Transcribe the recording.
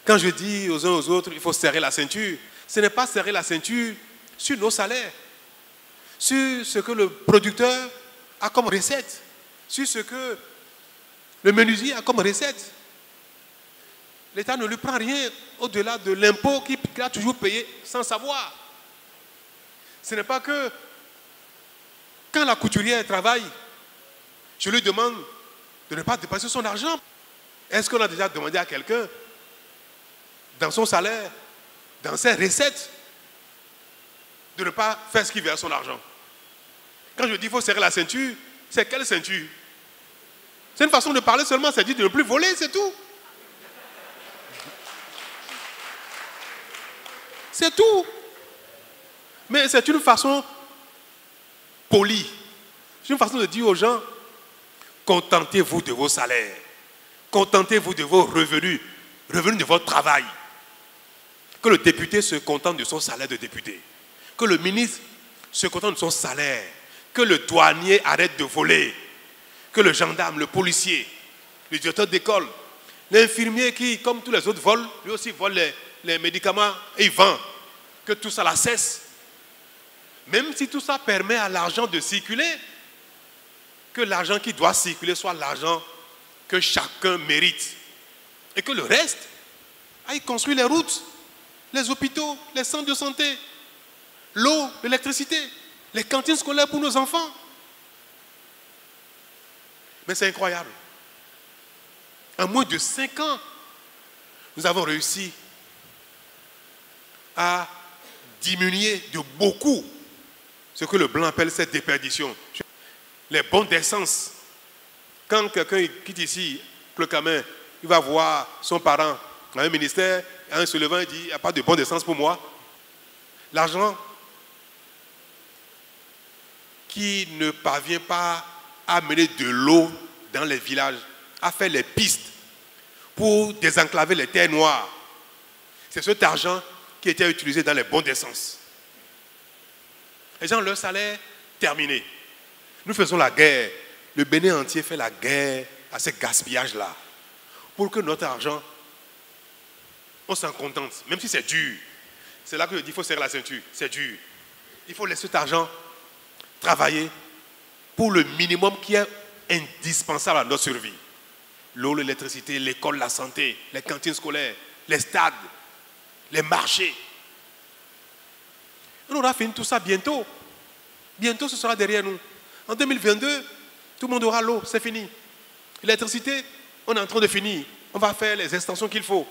Quand je dis aux uns aux autres, il faut serrer la ceinture, ce n'est pas serrer la ceinture sur nos salaires, sur ce que le producteur a comme recette, sur ce que le menuisier a comme recette. L'État ne lui prend rien au-delà de l'impôt qu'il a toujours payé sans savoir. Ce n'est pas que quand la couturière travaille, je lui demande de ne pas dépenser son argent. Est-ce qu'on a déjà demandé à quelqu'un, dans son salaire, dans ses recettes, de ne pas faire ce qu'il veut à son argent? Quand je dis qu'il faut serrer la ceinture, c'est quelle ceinture? C'est une façon de parler seulement, c'est dire de ne plus voler, c'est tout. C'est tout. Mais c'est une façon polie. C'est une façon de dire aux gens, contentez-vous de vos salaires. Contentez-vous de vos revenus. Revenus de votre travail. Que le député se contente de son salaire de député. Que le ministre se contente de son salaire. Que le douanier arrête de voler. Que le gendarme, le policier, le directeur d'école, l'infirmier qui, comme tous les autres, vole, lui aussi vole les médicaments et il vend. Que tout ça la cesse. Même si tout ça permet à l'argent de circuler, que l'argent qui doit circuler soit l'argent que chacun mérite. Et que le reste aille construire les routes, les hôpitaux, les centres de santé, l'eau, l'électricité, les cantines scolaires pour nos enfants. Mais c'est incroyable. En moins de 5 ans, nous avons réussi à diminuer de beaucoup ce que le blanc appelle cette déperdition. Les bons d'essence. Quand quelqu'un quitte ici, Pleucamin, il va voir son parent dans un ministère, en se levant, il dit, il n'y a pas de bon d'essence pour moi. L'argent qui ne parvient pas à mener de l'eau dans les villages, à faire les pistes pour désenclaver les terres noires. C'est cet argent qui était utilisé dans les bons d'essence. Les gens, leur salaire terminé. Nous faisons la guerre. Le Bénin entier fait la guerre à ce gaspillage-là. Pour que notre argent, on s'en contente, même si c'est dur. C'est là que je dis qu'il faut serrer la ceinture. C'est dur. Il faut laisser cet argent travailler pour le minimum qui est indispensable à notre survie. L'eau, l'électricité, l'école, la santé, les cantines scolaires, les stades, les marchés. On aura fini tout ça bientôt. Bientôt, ce sera derrière nous. En 2022, tout le monde aura l'eau, c'est fini. L'électricité, on est en train de finir. On va faire les extensions qu'il faut.